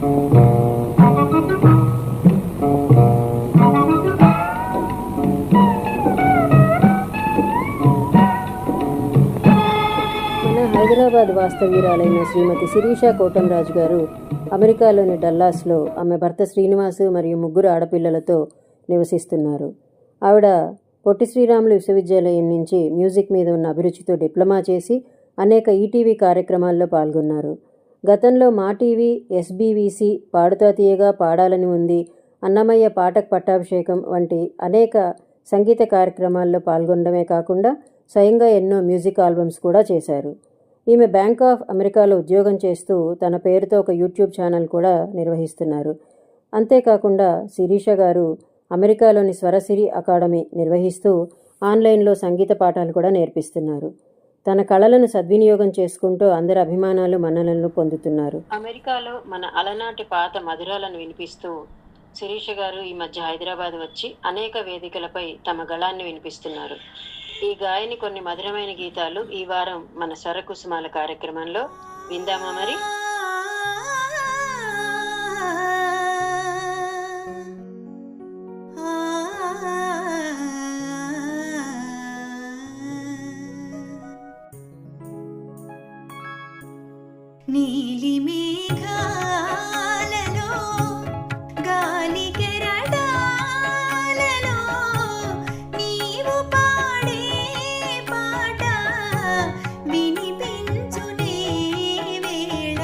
హైదరాబాద్ వాస్తవ్యురాలైన శ్రీమతి శిరీష కోటంరాజు గారు అమెరికాలోని డల్లాస్లో ఆమె భర్త శ్రీనివాసు మరియు 3 ఆడపిల్లలతో నివసిస్తున్నారు. ఆవిడ పొట్టి శ్రీరాములు విశ్వవిద్యాలయం నుంచి మ్యూజిక్ మీద ఉన్న అభిరుచితో డిప్లొమా చేసి అనేక ఈటీవీ కార్యక్రమాల్లో పాల్గొన్నారు. గతంలో మా టీవీ, ఎస్బీవీసీ, పాడుతా తీయగా, పాడాలని ఉంది, అన్నమయ్య పాటకు పట్టాభిషేకం వంటి అనేక సంగీత కార్యక్రమాల్లో పాల్గొనడమే కాకుండా స్వయంగా ఎన్నో మ్యూజిక్ ఆల్బమ్స్ కూడా చేశారు. ఈమె బ్యాంక్ ఆఫ్ అమెరికాలో ఉద్యోగం చేస్తూ తన పేరుతో ఒక యూట్యూబ్ ఛానల్ కూడా నిర్వహిస్తున్నారు. అంతేకాకుండా శిరీష గారు అమెరికాలోని స్వరసిరి అకాడమీ నిర్వహిస్తూ ఆన్లైన్లో సంగీత పాఠాలు కూడా నేర్పిస్తున్నారు. తన కళలను సద్వినియోగం చేసుకుంటూ అందరి అభిమానాలు, మన్ననలను పొందుతున్నారు. అమెరికాలో మన అలనాటి పాత మధురాలను వినిపిస్తూ శిరీష గారు ఈ మధ్య హైదరాబాద్ వచ్చి అనేక వేదికలపై తమ గళాన్ని వినిపిస్తున్నారు. ఈ గాయని కొన్ని మధురమైన గీతాలు ఈ వారం మన స్వరకుసుమాల కార్యక్రమంలో విందామా మరి? నీలి మేఘాలలో గాలి కెరటాలలో నీవు పాడే పాట వినిపించునే వేళ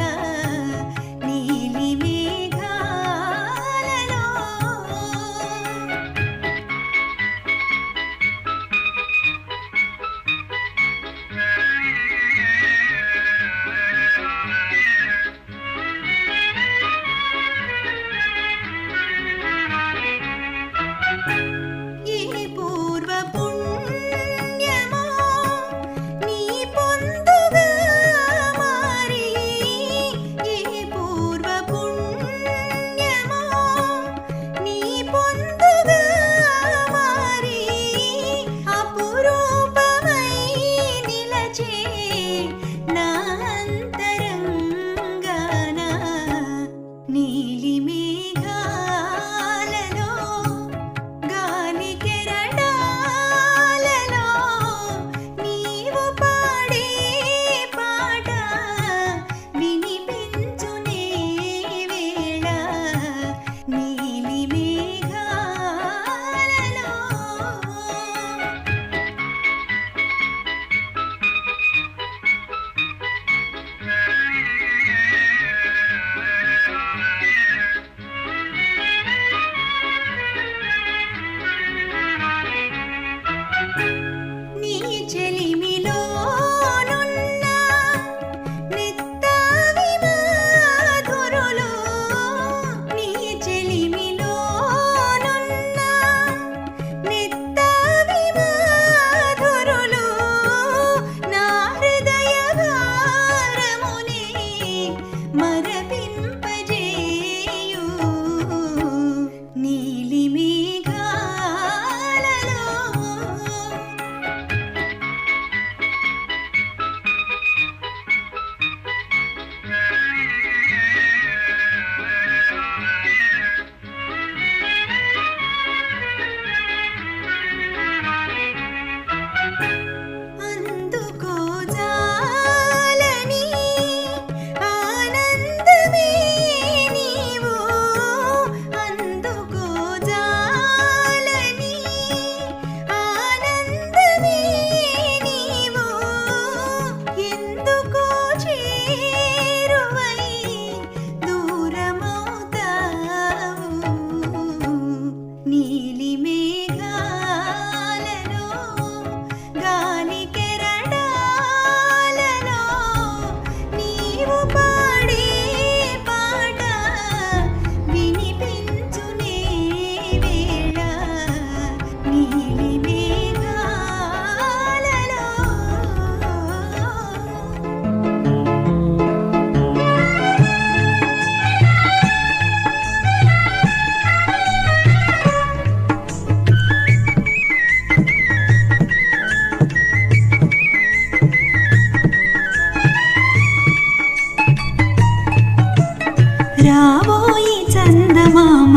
రావోయి చందమామ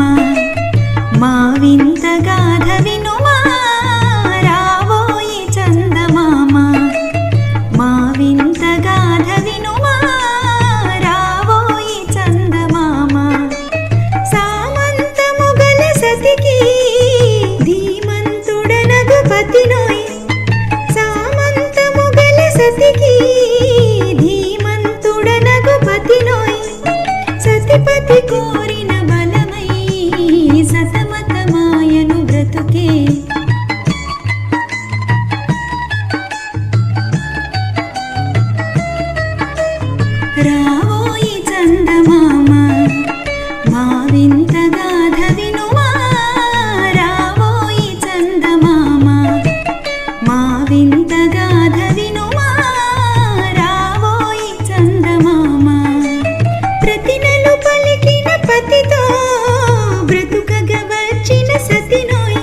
మా వింత గాథ వినుమా రావోయి చందమామ మా వింత గాథ వినుమా రావోయి చందమామ సామంతము గల సతికి ధీమంతుడనగు పతినోయ్ సామంతము గల సతికి ధీమంతుడనగు పతినోయ్ సతిపతి కోరిన బలమై సతమతమాయను బ్రతుకే రావోయి చందమామ మా వింత గాథ వినుమా రావోయి చందమామ మా వింత గాథ వినుమా రావోయి చందమామ ప్రతి నెల పలికిన పతితో బ్రతుకగా వచ్చిన సతినోయ్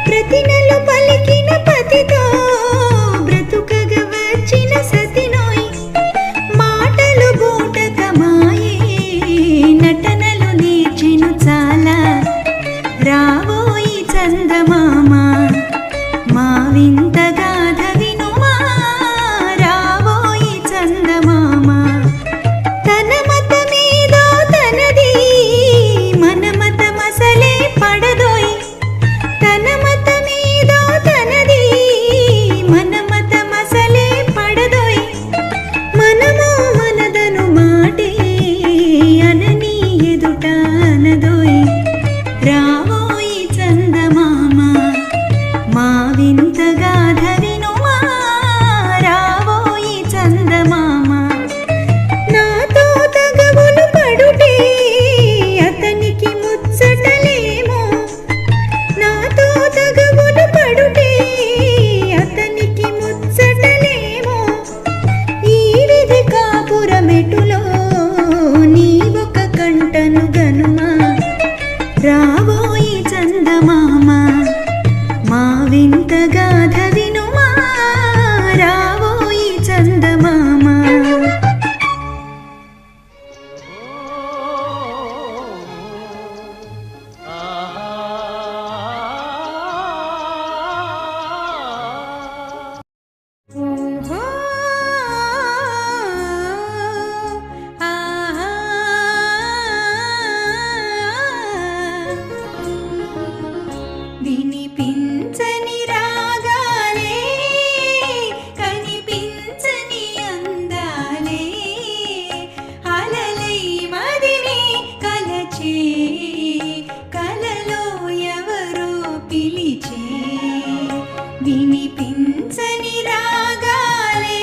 ప్రతి నెల పలికిన పతితో బ్రతుకగా వచ్చిన సతినోయ్ మాటలు బూటకమాయే నటనలు నేర్చెను చాలా రావోయి చందమామ మా వింత గాథ వినుమా రావోయి చందమామ తన మతమేదో తనది మన మతమసలే పడదోయ్ తన మతమేదో తనది మన మతమసలే పడదోయ్ మనము మనదను మాటే అనని ఎదుట అనదోయ్ రావోయి చందమామ మా వింత గాథ వినుమా రావోయి చందమామ నాతో తగవులు పడుటే అతనికి ముచ్చటలేమో నాతో తగవులు పడుటే అతనికి ముచ్చటలేమో ఈ విధి కాపురమెటులో నీ ఒక కంటను గనుమా రావోయి చందమామ మా వింత గాథ వినుమా రావోయి చందమామ ఓహో ఆహా వినిపించని రాగాలే కనిపించని అందాలే అలలై మదిని కలచే కలలో ఎవరో పిలిచే వినిపించని రాగాలే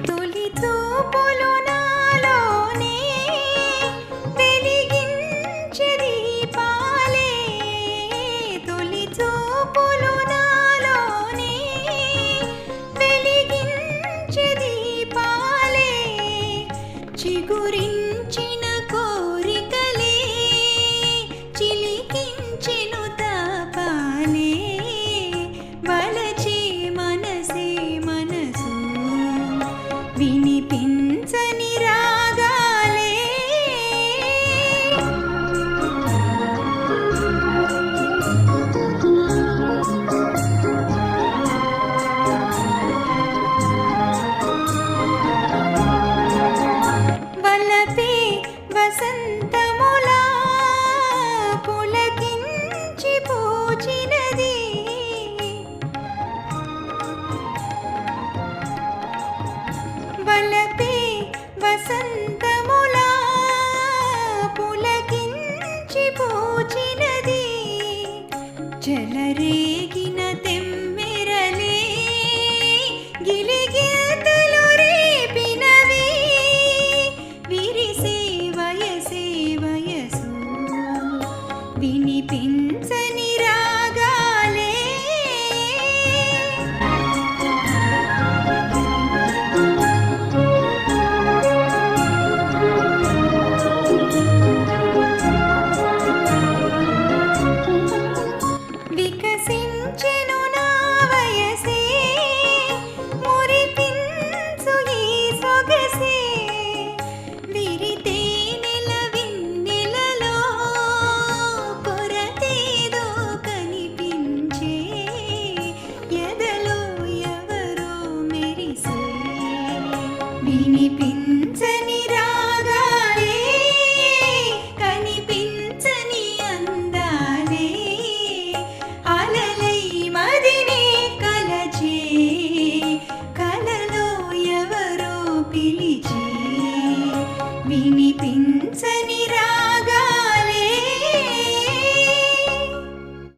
తొలి చూపులు నాలోనే వెలిగించే దీపాలే తొలి చూపులు నాలోనే వెలిగించే దీపాలే చిగురించిన కోరికలే చిలికించెను తాపాలే వలచే మనసే మనసు వినిపించని రాగాలే వలపే వసంతములా పులకించి పూచినది వలపే వసంతములా పులకించి పూచినది చెలరేగిన తెమ్మెరలే గిలిగీతలు రేపినవి విరిసే వయసే వయసు వినిపించని రాగాలే వినిపించగా